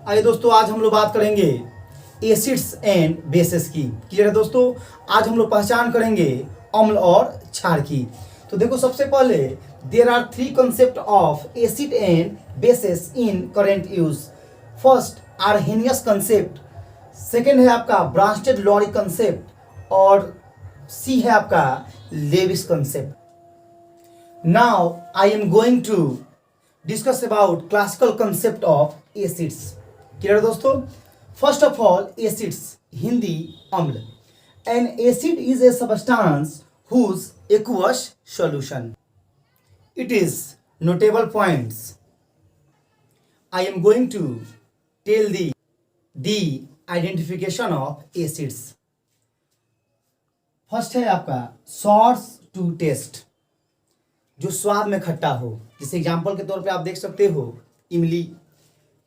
आइए दोस्तों, आज हम लोग बात करेंगे एसिड्स एंड बेसेस की। क्लियर है दोस्तों? आज हम लोग पहचान करेंगे अम्ल और क्षार की। तो देखो, सबसे पहले there are three concept of acid and bases in current use. First Arrhenius concept, second है आपका ब्रांस्टेड लॉरी कंसेप्ट और सी है आपका Lewis concept. Now I am going to discuss about classical concept of acids. Clear दोस्तों? First of all acids, Hindi अम्ल। An acid is a substance whose aqueous solution. It is notable points. I am going to tell the identification of acids. First है आपका source to taste, जो स्वाद में खट्टा हो। जैसे एग्जाम्पल के तौर पे आप देख सकते हो इमली,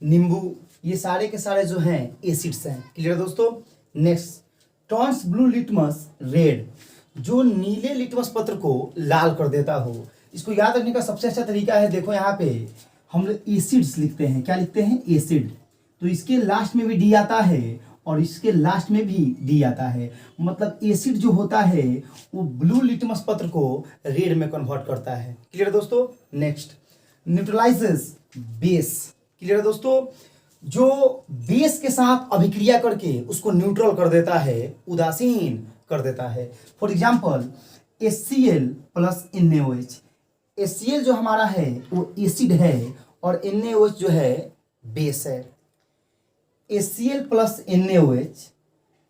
नींबू, ये सारे के सारे जो हैं एसिड्स हैं। क्लियर है दोस्तों? Next, turns blue litmus red, जो नीले लिटमस पत्र को लाल कर देता हो। इसको याद रखने का सबसे अच्छा तरीका है, देखो यहाँ पे हम लोग एसिड्स लिखते हैं। क्या लिखते हैं? एसिड। तो इसके लास्ट में भी डी आता है और इसके लास्ट में भी डी आता है। मतलब एसिड जो होता है वो ब्लू लिटमस पत्र को रेड में कन्वर्ट करता है। क्लियर है दोस्तों? Next, neutralises base. क्लियर है दोस्तों? जो बेस के साथ अभिक्रिया करके उसको न्यूट्रल कर देता है, उदासीन कर देता है। For example HCl plus NaOH। HCl जो हमारा है वो एसिड है और NaOH जो है बेस है। HCl plus NaOH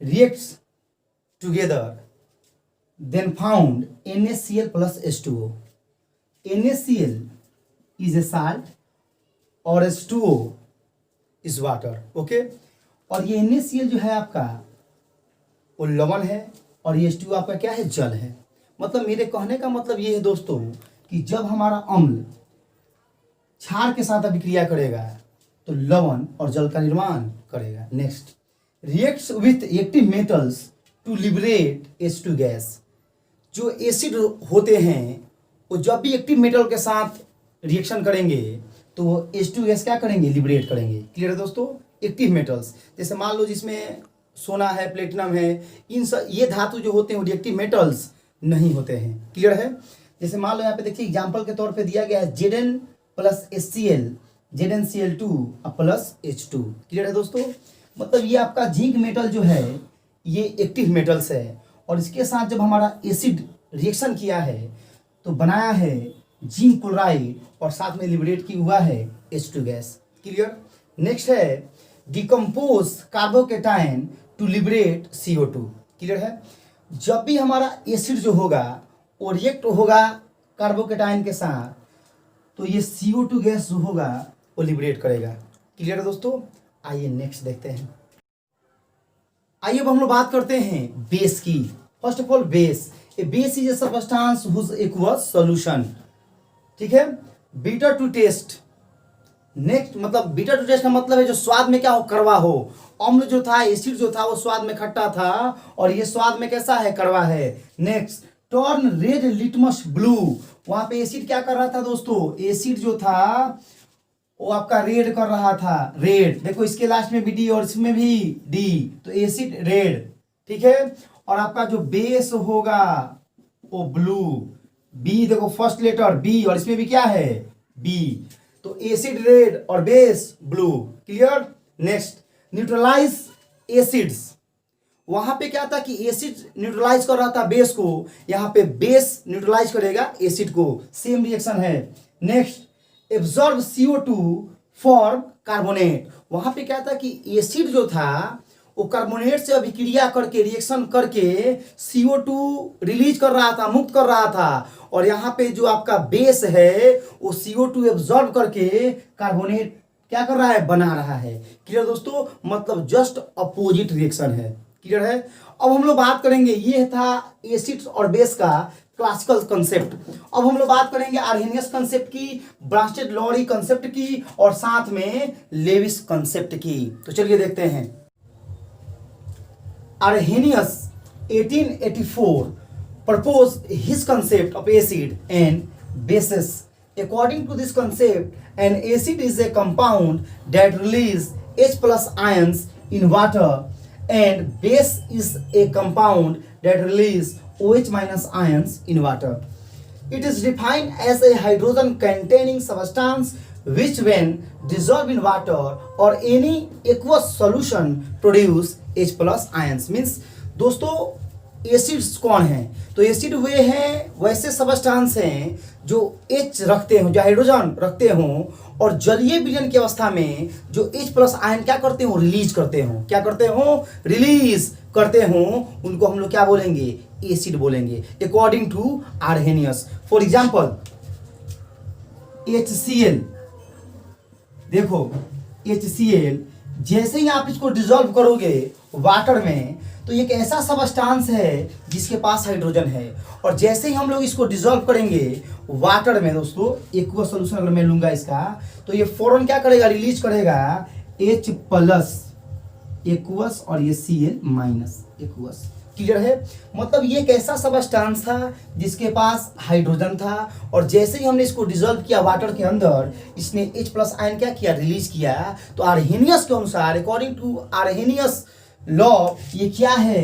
reacts together then found NaCl plus H2O. NaCl is a salt और H2O is water. ओके? और ये NaCl जो है आपका वो लवण है और ये H2O आपका क्या है? जल है। मतलब मेरे कहने का मतलब ये है दोस्तों कि जब हमारा अम्ल क्षार के साथ अभिक्रिया करेगा तो लवण और जल का निर्माण करेगा। Next, reacts with active metals to liberate H2 gas. जो एसिड होते हैं वो जब भी एक्टिव मेटल के साथ रिएक्शन करेंगे तो वो H2 गैस क्या करेंगे? लिबरेट करेंगे। क्लियर है दोस्तों? एक्टिव मेटल्स, जैसे मान लो जिसमें सोना है, प्लेटिनम है, इन सब ये धातु जो होते हैं वो रिएक्टिव मेटल्स नहीं होते हैं। क्लियर है? जैसे मान लो यहाँ पे देखिए एग्जांपल के तौर पे दिया गया है Zn plus HCl, ZnCl2 plus H2। Clear है दोस्तों? मतलब ये आपका जिंक मेटल जो है ये एक्टिव मेटल्स है और इसके साथ जब हमारा एसिड रिएक्शन किया है तो बनाया है जिंक क्लोराइड और साथ में लिबरेट की हुआ है H2 गैस। क्लियर? नेक्स्ट है decompose carbonate to liberate CO2। Clear है? जब भी हमारा एसिड जो होगा वो रिएक्ट होगा कार्बोकेटाइन के साथ तो ये CO2 गैस जो होगा वो लिबरेट करेगा। क्लियर है दोस्तों? आइए नेक्स्ट देखते हैं। आइए अब हम लोग बात करते हैं बेस की। First of all base, a base is a substance whose aqueous solution. ठीक है? Bitter to taste. नेक्स्ट, मतलब बिटर टू टेस्ट का मतलब है जो स्वाद में क्या हो? कड़वा हो। अम्ल जो था, एसिड जो था वो स्वाद में खट्टा था और ये स्वाद में कैसा है? कड़वा है। Next, turn red litmus blue. वहां पे एसिड क्या कर रहा था दोस्तों? एसिड जो था वो आपका रेड कर रहा था, रेड। देखो इसके लास्ट में भी डी और इसमें भी डी, तो एसिड रेड। ठीक है? और आपका जो बेस होगा वो ब्लू, बी, देखो फर्स्ट लेटर बी और इसमें भी क्या है? बी। तो एसिड रेड और base blue. Clear? Next, neutralize acids. वहां पे क्या था कि एसिड न्यूट्रलाइज कर रहा था बेस को, यहाँ पे बेस न्यूट्रलाइज करेगा एसिड को। सेम रिएक्शन है। Next, absorb CO2 form carbonate. वहां पे क्या था कि एसिड जो था वो कार्बोनेट से अभिक्रिया करके रिएक्शन करके CO2 रिलीज कर रहा था, मुक्त कर रहा था। और यहाँ पे जो आपका बेस है वो CO2 एब्जॉर्ब करके कार्बोनेट क्या कर रहा है? बना रहा है। क्लियर दोस्तों? मतलब जस्ट अपोजिट रिएक्शन है। क्लियर है? अब हम लोग बात करेंगे, ये था एसिड्स और बेस का क्लासिकल कंसेप्ट। अब हम लोग बात करेंगे आर्हेनियस कंसेप्ट की, ब्रांस्टेड लॉरी कंसेप्ट की और साथ में लेविस कंसेप्ट की। तो चलिए देखते हैं। Arrhenius 1884 proposed his concept of acid and bases. According to this concept, an acid is a compound that releases H plus ions in water and base is a compound that release OH minus ions in water. It is defined as a hydrogen containing substance which when dissolved in water or any aqueous solution produce H plus ions. Means दोस्तों acids कौन हैं? तो acid वे हैं वैसे substance हैं जो H रखते हों, जो हाइड्रोजन रखते हों और जलीय विलयन की अवस्था में जो H प्लस आयन क्या करते हो? रिलीज करते हो। क्या करते हो? रिलीज करते हो। उनको हम लोग क्या बोलेंगे? एसिड बोलेंगे according to Arrhenius. For example HCl, देखो HCl जैसे ही आप इसको डिसॉल्व करोगे वाटर में तो एक ऐसा सबस्टांस है जिसके पास हाइड्रोजन है, और जैसे ही हम लोग इसको डिसॉल्व करेंगे वाटर में दोस्तों, एक्वस सोल्यूशन अगर मैं लूंगा इसका, तो ये फौरन क्या करेगा? रिलीज करेगा H प्लस एक्वस और ये Cl माइनस एक्वस। क्लियर है? मतलब ये एक ऐसा सबस्टांस था जिसके पास हाइड्रोजन था, और जैसे ही हमने इसको डिसॉल्व किया वाटर के अंदर, इसने H प्लस आयन क्या किया? रिलीज किया। तो आर्हेनियस के अनुसार, अकॉर्डिंग टू आर्हेनियस लॉ, ये क्या है?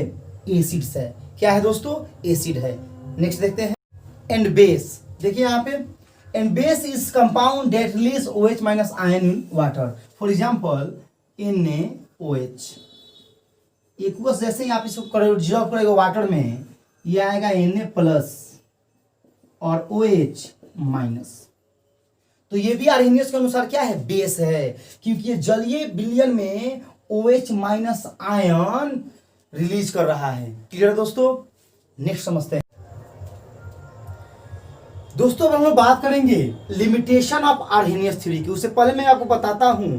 एसिड्स है। क्या है दोस्तों? एसिड है। नेक्स्ट देखते हैं एंड बेस। देखिए यहाँ पे and base is compound that release OH minus ion in water. For example NaOH। Aqueous जैसे ही आप इसको डिसॉल्व करेगा वाटर में, ये आएगा Na प्लस और OH माइनस। तो ये भी आर्हेनियस के अनुसार क्या है? बेस है, क्योंकि ये जलीय विलयन में OH माइनस आयन रिलीज कर रहा है। क्लियर है दोस्तों? नेक्स्ट समझते हैं दोस्तों। अब हम लोग बात करेंगे लिमिटेशन ऑफ आर्हेनियस थ्योरी की। उससे पहले मैं आपको बताता हूं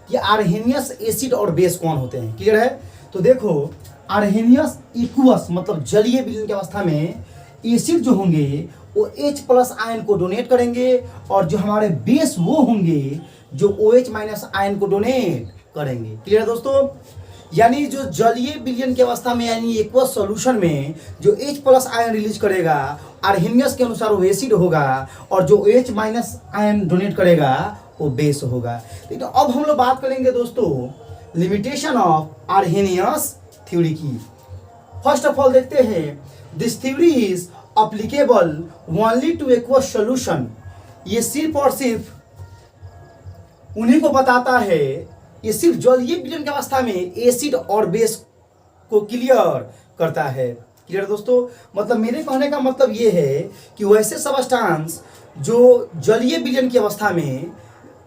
कि आर्हेनियस एसिड और बेस कौन होते हैं। क्लियर है? तो देखो आर्हेनियस एक्वस मतलब जलीय विलयन की अवस्था में एसिड जो होंगे वो H प्लस आयन को डोनेट करेंगे, और जो हमारे बेस वो होंगे जो OH माइनस आयन को डोनेट करेंगे। क्लियर है दोस्तों? यानी जो जलीय विलयन की अवस्था में यानी एक्वस सॉल्यूशन में जो H प्लस आयन रिलीज करेगा आर्हेनियस के अनुसार वो एसिड होगा, और जो OH माइनस आयन डोनेट करेगा वो बेस होगा। तो अब हम लोग बात करेंगे दोस्तों लिमिटेशन ऑफ आर्हेनियस थ्योरी की। फर्स्ट ऑफ ऑल देखते हैं this theory is applicable only two aqueous solution. ये सिर्फ और सिर्फ उन्हीं को बताता है, ये सिर्फ जलीय विलयन की अवस्था में एसिड और बेस को क्लियर करता है। क्लियर दोस्तों? मतलब मेरे कहने का मतलब ये है कि वैसे सबस्टांस जो जलीय विलयन की अवस्था में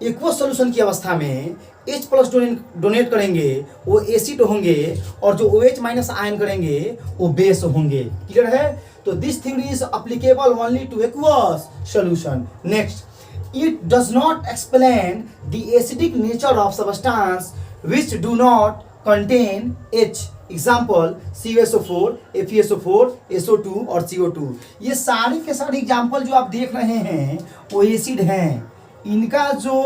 एक्वस सॉल्यूशन की अवस्था में H प्लस डोनेट करेंगे वो एसिड होंगे, और जो OH माइनस आयन करेंगे वो बेस होंगे। क्लियर है? तो this theory is applicable only two aqueous solution. Next, it does not explain the acidic nature of substance which do not contain H. Example CuSO4, FeSO4, SO2 और CO2। ये सारे के सारे एग्जाम्पल जो आप देख रहे हैं वो एसिड हैं। इनका जो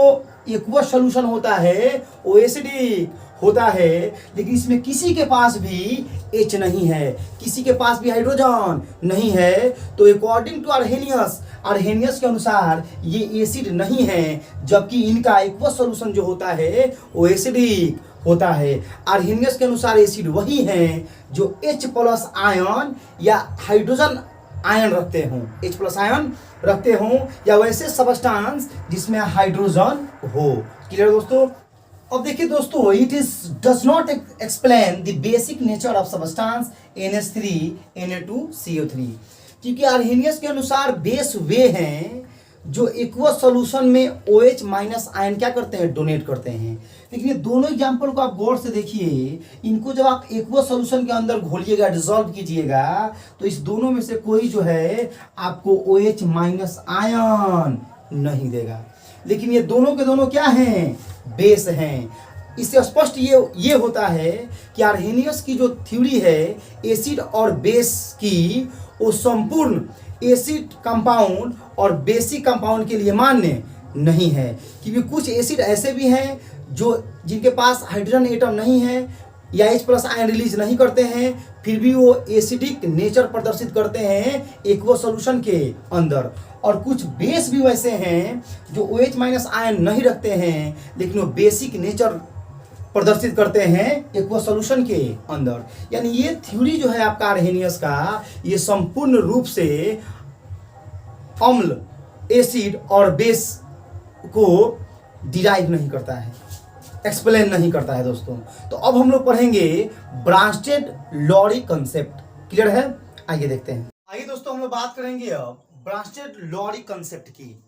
एक्वस सॉल्यूशन होता है वो एसिडिक होता है, लेकिन इसमें किसी के पास भी H नहीं है, किसी के पास भी हाइड्रोजन नहीं है। तो अकॉर्डिंग टू आर्हेनियस के अनुसार ये एसिड नहीं है, जबकि इनका एक्वस सॉल्यूशन जो होता है वो एसिडिक होता है। आर्हेनियस के अनुसार एसिड वही हैं जो H प्लस आयन या हाइड्रोजन आयन रखते हों, H प्लस आयन रखते हों, या वैसे सबस्टांस जिसमें हाइड्रोजन हो। क्लियर दोस्तों? अब देखिए दोस्तों, it is does not explain the basic nature of substance NH3 Na2 CO3, क्योंकि आर्हेनियस के अनुसार बेस वे हैं जो एक्वस सॉल्यूशन में OH माइनस आयन क्या करते हैं? डोनेट करते हैं। लेकिन ये दोनों एग्जाम्पल को आप गौर से देखिए, इनको जब आप एक्वस सॉल्यूशन के अंदर घोलिएगा, डिसॉल्व कीजिएगा, तो इस दोनों में से कोई जो है आपको OH माइनस आयन नहीं देगा। लेकिन ये दोनों के दोनों क्या हैं? बेस हैं। इससे स्पष्ट ये होता है कि आर्हेनियस की जो थ्योरी है एसिड और बेस की, वो संपूर्ण एसिड कंपाउंड और बेसिक कंपाउंड के लिए मान्य नहीं है, क्योंकि कुछ एसिड ऐसे भी हैं जो जिनके पास हाइड्रोजन एटम नहीं है या H प्लस आयन रिलीज नहीं करते हैं, फिर भी वो एसिडिक नेचर प्रदर्शित करते हैं एक्वस सॉल्यूशन के अंदर। और कुछ बेस भी वैसे हैं जो OH माइनस आयन नहीं रखते हैं, लेकिन वो बेसिक नेचर प्रदर्शित करते हैं एक्वस सॉल्यूशन के अंदर। यानी ये थ्योरी जो है आपका आर्हेनियस का, ये संपूर्ण रूप से अम्ल, एसिड और बेस को डिराइव नहीं करता है, एक्सप्लेन नहीं करता है दोस्तों। तो अब हम लोग पढ़ेंगे ब्रांस्टेड-लॉरी कंसेप्ट। क्लियर है? आइए देखते हैं। आइए दोस्तों, हम लोग बात करेंगे अब ब्रांस्टेड-लॉरी कंसेप्ट की।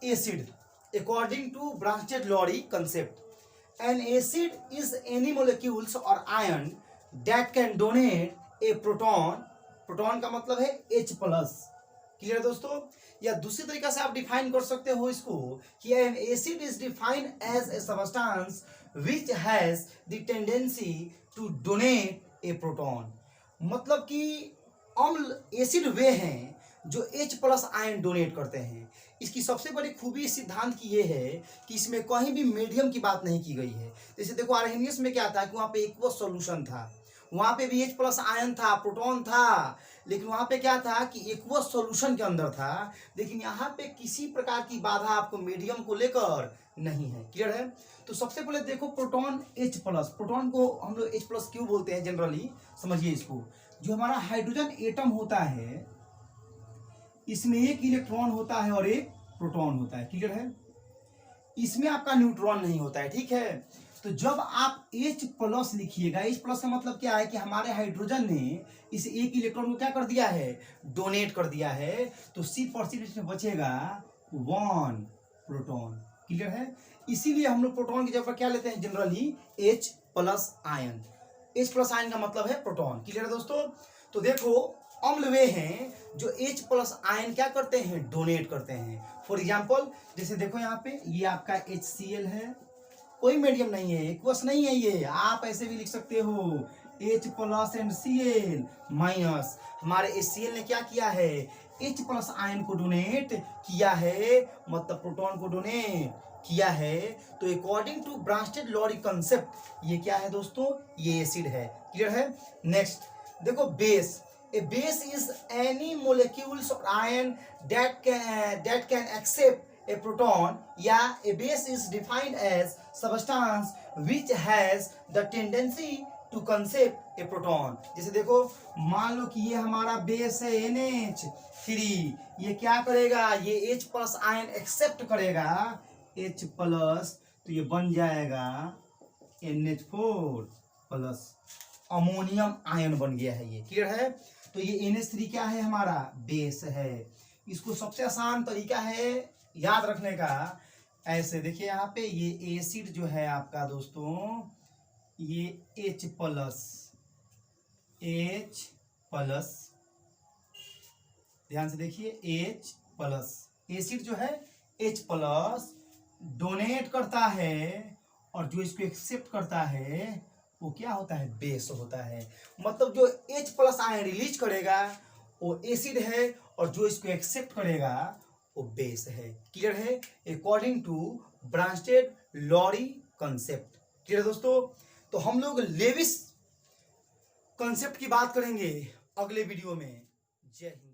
Acid, according to Bronsted Lowry concept, an acid is any molecules or ion that can donate a proton, proton का मतलब है H प्लस। क्लियर दोस्तों? या दूसरी तरीका से आप डिफाइन कर सकते हो इसको कि an acid is defined as a substance which has the tendency to donate a proton। मतलब कि अम्ल एसिड वे हैं जो H प्लस आयन डोनेट करते हैं। इसकी सबसे बड़ी खूबी इस सिद्धांत की ये है कि इसमें कहीं भी मीडियम की बात नहीं की गई है। जैसे देखो आर्हेनियस में क्या था कि वहाँ पे एक्वस सॉल्यूशन था, वहाँ पे भी H प्लस आयन था, प्रोटॉन था, लेकिन वहाँ पे क्या था कि एक्वस सॉल्यूशन के अंदर था। लेकिन यहाँ पे किसी प्रकार की बाधा आपको मीडियम को लेकर नहीं है। क्लियर है? तो सबसे पहले देखो प्रोटॉन H प्लस, प्रोटॉन को हम लोग H प्लस क्यों बोलते हैं जनरली, समझिए इसको। जो हमारा हाइड्रोजन एटम होता है, इसमें एक इलेक्ट्रॉन होता है और एक प्रोटॉन होता है। क्लियर है? इसमें आपका न्यूट्रॉन नहीं होता है। ठीक है? तो जब आप H प्लस लिखिएगा, H प्लस का मतलब क्या है कि हमारे हाइड्रोजन ने इस एक इलेक्ट्रॉन को क्या कर दिया है, डोनेट कर दिया है। तो C% इसमें बचेगा 1 प्रोटॉन। क्लियर है? इसीलिए हम लोग प्रोटॉन की जगह क्या लेते हैं generally, H plus ion. H plus ion का मतलब है प्रोटॉन। क्लियर है दोस्तों? तो देखो अम्ल वे हैं जो H प्लस आयन क्या करते हैं, डोनेट करते हैं। फॉर एग्जाम्पल जैसे देखो यहाँ पे ये आपका HCl है, कोई मीडियम नहीं है, एक्वस नहीं है, ये आप ऐसे भी लिख सकते हो H plus and Cl minus. हमारे HCl ने क्या किया है, H प्लस आयन को डोनेट किया है, मतलब प्रोटॉन को डोनेट किया है। तो अकॉर्डिंग टू ब्रांस्टेड-लॉरी कंसेप्ट ये क्या है दोस्तों, ये एसिड है। क्लियर है? नेक्स्ट देखो base. A base is any molecules or ion that can accept a proton, या a base is defined as substance which has the tendency to accept a proton। जैसे देखो मान लो कि ये हमारा बेस है NH3, ये क्या करेगा, ये H प्लस आयन एक्सेप्ट करेगा H प्लस, तो ये बन जाएगा NH4 प्लस, अमोनियम आयन बन गया है ये। क्लियर है? तो ये NH3 क्या है, हमारा बेस है। इसको सबसे आसान तरीका है याद रखने का, ऐसे देखिए यहाँ पे ये एसिड जो है आपका दोस्तों, ये H प्लस, ध्यान से देखिए H प्लस, एसिड जो है H प्लस डोनेट करता है, और जो इसको एक्सेप्ट करता है वो क्या होता है, बेस होता है। मतलब जो H प्लस आयन रिलीज करेगा वो एसिड है, और जो इसको एक्सेप्ट करेगा वो बेस है। क्लियर है? According to Bronsted Lowry concept. Clear दोस्तों? तो हम लोग लेविस कंसेप्ट की बात करेंगे अगले वीडियो में। जय हिंद।